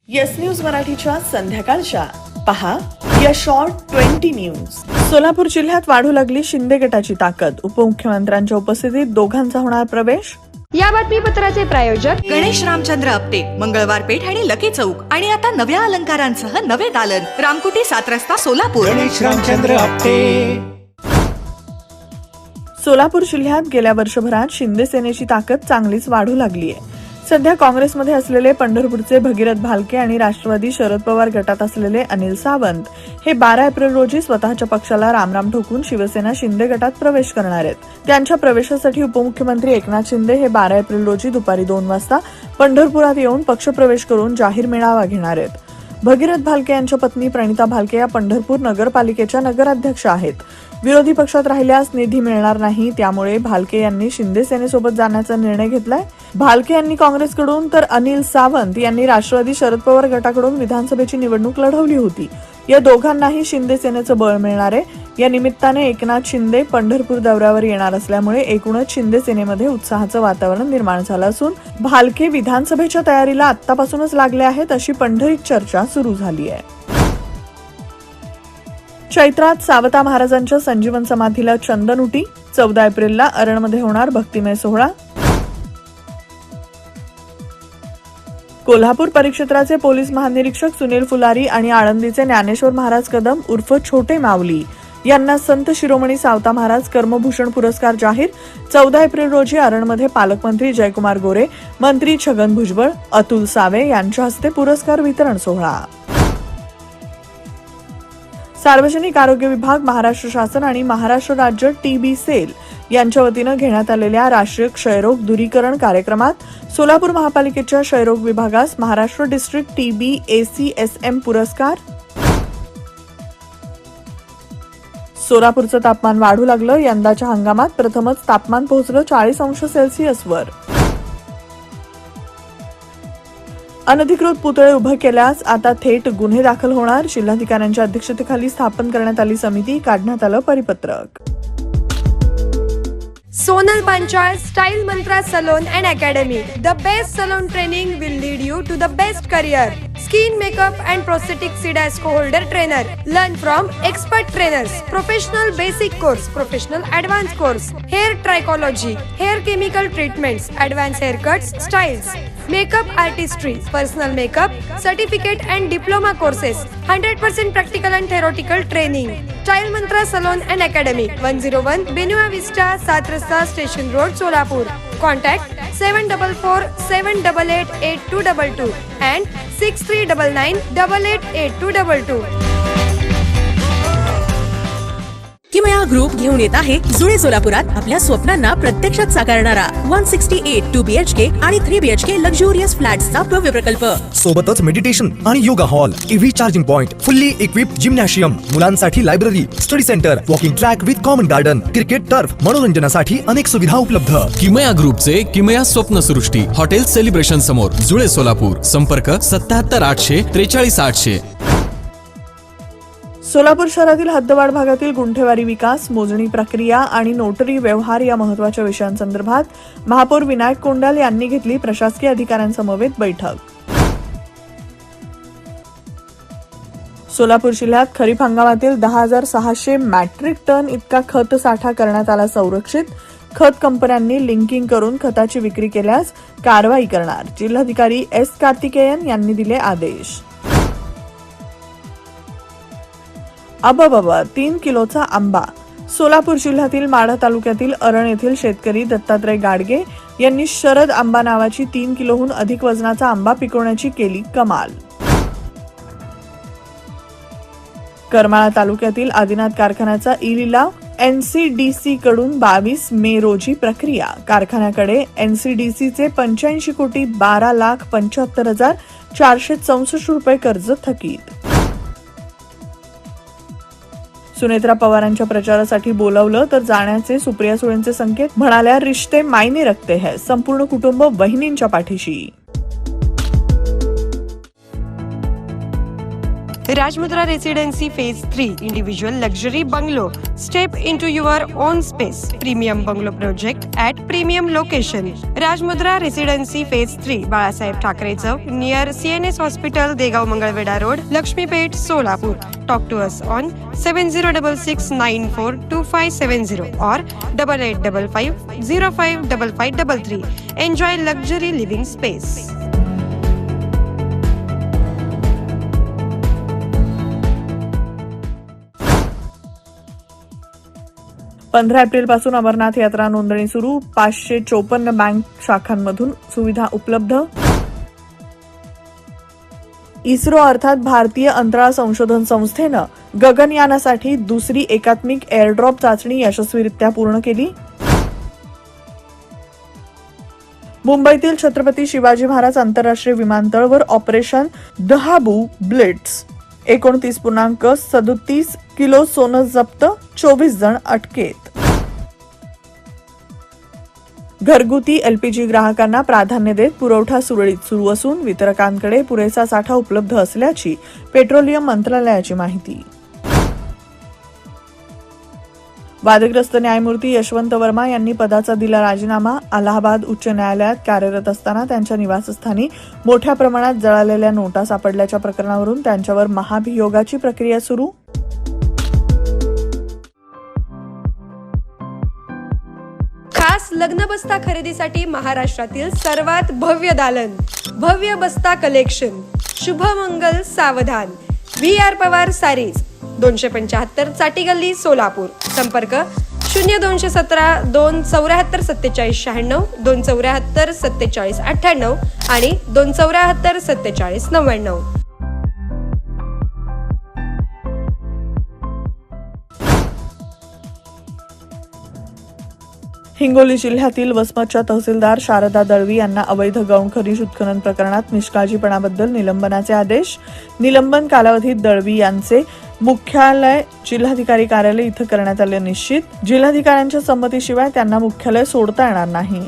Yes news मराठीच्या संध्याकाळच्या पहा या शॉर्ट 20 न्यूज. सोलापूर जिल्ह्यात वाढू लागली शिंदे गटाची ताकद. उपमुख्यमंत्र्यांच्या उपस्थितीत दोघांचा होणार प्रवेश. या बातमीपत्राचे प्रायोजक गणेश रामचंद्र आपटे, मंगळवार पेठ आणि लकी चौक आणि आता नव्या अलंकारांसह नवे दालन, रामकुटी 7 रस्ता सोलापूर. गणेश रामचंद्र आपटे. सोलापूर जिल्ह्यात गेल्या वर्षभरात शिंदे सेनेची ताकद चांगलीच वाढू लागली आहे. सध्या काँग्रेसमध्ये असलेले पंढरपूरचे भगीरथ भालके आणि राष्ट्रवादी शरद पवार गटात असलेले अनिल सावंत हे 12 एप्रिल रोजी स्वतःच्या पक्षाला रामराम ठोकून शिवसेना शिंदे गटात प्रवेश करणार आहेत. त्यांच्या प्रवेशासाठी उपमुख्यमंत्री एकनाथ शिंदे हे 12 एप्रिल रोजी दुपारी 2 वाजता पंढरपुरात येऊन पक्षप्रवेश करून जाहीर मेळावा घेणार आहेत. भगीरथ भालके यांच्या पत्नी प्रणिता भालके या पंढरपूर नगरपालिकेच्या नगराध्यक्ष आहेत. विरोधी पक्षात राहिल्यास निधी मिळणार नाही, त्यामुळे भालके यांनी शिंदे सेनेसोबत जाण्याचा निर्णय घेतलाय. भालके यांनी काँग्रेसकडून तर अनिल सावंत यांनी राष्ट्रवादी शरद पवार गटाकडून विधानसभेची निवडणूक लढवली होती. या दोघांनाही शिंदे सेनेचं बळ मिळणार आहे. या निमित्ताने एकनाथ शिंदे पंढरपूर दौऱ्यावर येणार असल्यामुळे एकूणच शिंदे सेनेमध्ये उत्साहाचं वातावरण निर्माण झालं असून भालके विधानसभेच्या तयारीला आतापासूनच लागले आहेत अशी पंढरीत चर्चा सुरू झाली आहे. चैत्रात सावता महाराजांच्या संजीवन समाधीला चंदनउटी. 14 एप्रिलला अरणमध्ये होणार भक्तिमय सोहळा. कोल्हापूर परिक्षेत्राचे पोलीस महानिरीक्षक सुनील फुलारी आणि आळंदीचे ज्ञानेश्वर महाराज कदम उर्फ छोटे माऊली यांना संत शिरोमणी सावता महाराज कर्मभूषण पुरस्कार जाहीर. 14 एप्रिल रोजी अरणमध्ये पालकमंत्री जयकुमार गोरे, मंत्री छगन भुजबळ, अतुल सावे यांच्या हस्ते पुरस्कार वितरण सोहळा. सार्वजनिक आरोग्य विभाग, महाराष्ट्र शासन आणि महाराष्ट्र राज्य टीबी सेल यांच्या वतीनं घेण्यात आलेल्या राष्ट्रीय क्षयरोग दूरीकरण कार्यक्रमात सोलापूर महापालिकेच्या क्षयरोग विभागास महाराष्ट्र डिस्ट्रिक्ट टीबी ACSM पुरस्कार. सोलापूरचं तापमान वाढू लागलं. यंदाच्या हंगामात प्रथमच तापमान पोहोचलं 40 अंश सेल्सिअसवर. अनधिकृत पुतळे उभे केल्यास आता थेट गुन्हे दाखल होणार. जिल्हाधिकाऱ्यांच्या अध्यक्षतेखाली स्थापन करण्यात आली समिती, काढण्यात आलं परिपत्रक. Sonal Panchal Style Mantra Salon and Academy. The best salon training will lead you to the best career. Skin makeup and prosthetic CDASCO holder trainer. Learn from expert trainers. Professional basic course, professional advanced course. Hair trichology, hair chemical treatments, advanced haircuts, styles. Makeup artistry, personal makeup, certificate and diploma courses. 100% practical and theoretical training. Style Mantra Salon and Academy. 101 Benua Vista, 7 Rasta Station Road, Solapur. Contact 744-788-8222 and 6399-888222. किमया group घेऊन येत आहे जुळे सोलापुरात आपल्या स्वप्नांना प्रत्यक्षात साकारणारा 168 2 BHK आणि 3 BHK लक्झुरियस फ्लॅट्सचा भव्य प्रकल्प. सोबतच मेडिटेशन आणि yoga hall, EV charging point, fully equipped gymnasium, मुलांसाठी library, study centre, walking track with common garden, cricket turf, मनोरंजनासाठी अनेक सुविधा उपलब्ध. किमया ग्रुपचे किमया स्वप्नसृष्टी हॉटेल सेलिब्रेशन समोर, जुळे सोलापूर. संपर्क 77 800 43 800. सोलापूर शहरातील हद्दवाढ भागातील गुंठेवारी विकास, मोजणी प्रक्रिया आणि नोटरी व्यवहार या महत्त्वाच्या विषयांसंदर्भात महापौर विनायक कोंडाल यांनी घेतली प्रशासकीय अधिकाऱ्यांसमवेत बैठक. सोलापूर जिल्ह्यात खरीप हंगामातील 10,600 मॅट्रिक टन इतका खत साठा करण्यात आला संरक्षित. खत कंपन्यांनी लिंकिंग करून खताची विक्री केल्यास कारवाई करणार. जिल्हाधिकारी S. कार्तिकेयन यांनी दिले आदेश. अबबबा 3 किलोचा आंबा. सोलापूर जिल्ह्यातील माढा तालुक्यातील अरण येथील शेतकरी दत्तात्रय गाडगे यांनी शरद आंबा नावाची 3 किलोहून अधिक वजनाचा आंबा पिकवण्याची केली कमाल. करमाळा तालुक्यातील आदिनाथ कारखान्याचा ई-लिलाव. NCDC कडून 22 मे रोजी प्रक्रिया. कारखान्याकडे NCDCचे 85,12,75,464 रुपये कर्ज थकीत. सुनेत्रा पवारांच्या प्रचारासाठी बोलावलं तर जाण्याचे सुप्रिया सुळेंचे संकेत. म्हणाल्या, रिश्ते मायने रखते हैं, संपूर्ण कुटुंब वहिनींच्या पाठीशी. Rajmudra Residency Phase 3 Individual Luxury Bungalow. Step into your own space. Premium Bungalow Project at premium location. Rajmudra Residency Phase 3 Balasaheb Thackeray Chowk near CNS Hospital, Degaon Mangalwedha road, Laxmipeth, Solapur. Talk to us on 7066942570 or 8855055533. Enjoy luxury living space. पंधरा April पासून अमरनाथ यात्रा नोंदणी सुरू. 554 bank शाखांमधून सुविधा उपलब्ध. इस्रो अर्थात भारतीय अंतराळ संशोधन संस्थेनं गगनयानासाठी दुसरी एकात्मिक एअरड्रॉप चाचणी यशस्वीरित्या पूर्ण केली. मुंबईतील छत्रपती शिवाजी महाराज आंतरराष्ट्रीय विमानतळावर ऑपरेशन दहाबू ब्लिट्स. 29.37 किलो सोनं जप्त, 24 जण अटकेत. घरगुती एलपीजी ग्राहकांना प्राधान्य देत पुरवठा सुरळीत सुरू असून वितरकांकडे पुरेसा साठा उपलब्ध असल्याची पेट्रोलियम मंत्रालयाची माहिती. वादग्रस्त न्यायमूर्ती यशवंत वर्मा यांनी पदाचा दिला राजीनामा. अलाहाबाद उच्च न्यायालयात कार्यरत असताना त्यांच्या निवासस्थानी मोठ्या प्रमाणात जळालेल्या नोटा सापडल्याच्या प्रकरणावरून त्यांच्यावर महाभियोगाची प्रक्रिया सुरू. खास लग्न बस्ता खरेदीसाठी महाराष्ट्रातील सर्वात भव्य दालन, भव्य बस्ता कलेक्शन, शुभमंगल सावधान, VR पवार सारीज, 275 चाटी गल्ली, सोलापूर. संपर्क 0217 274 47 96, 274 47 98 आणि 274 47 99. हिंगोली जिल्ह्यातील वसमतच्या तहसीलदार शारदा दळवी यांना अवैध गौण खनिज उत्खनन प्रकरणात निष्काळजीपणाबद्दल निलंबनाचे आदेश. निलंबन कालावधीत दळवी यांचे मुख्यालय जिल्हाधिकारी कार्यालय इथं करण्यात आले निश्चित. जिल्हाधिकाऱ्यांच्या संमतीशिवाय त्यांना मुख्यालय सोडता येणार नाही.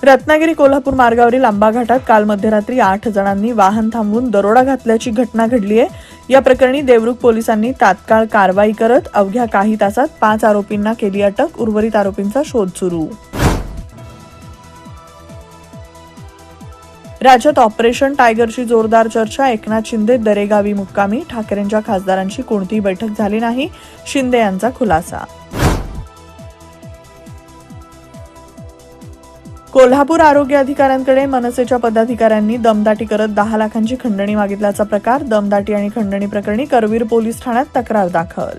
रत्नागिरी कोल्हापूर मार्गावरील आंबा घाटात काल मध्यरात्री 8 जणांनी वाहन थांबवून दरोडा घातल्याची घटना घडली आहे. या प्रकरणी देवरुख पोलिसांनी तात्काळ कारवाई करत अवघ्या काही तासात 5 आरोपींना केली अटक. उर्वरित आरोपींचा शोध सुरू. राज्यात ऑपरेशन टायगरची जोरदार चर्चा. एकनाथ शिंदे दरेगावी मुक्कामी. ठाकरेंच्या खासदारांची कोणतीही बैठक झाली नाही, शिंदे यांचा खुलासा. कोल्हापूर आरोग्य अधिकाऱ्यांकडे मनसेच्या पदाधिकाऱ्यांनी दमदाटी करत 10 लाखांची खंडणी मागितल्याचा प्रकार. दमदाटी आणि खंडणी प्रकरणी करवीर पोलीस ठाण्यात तक्रार दाखल.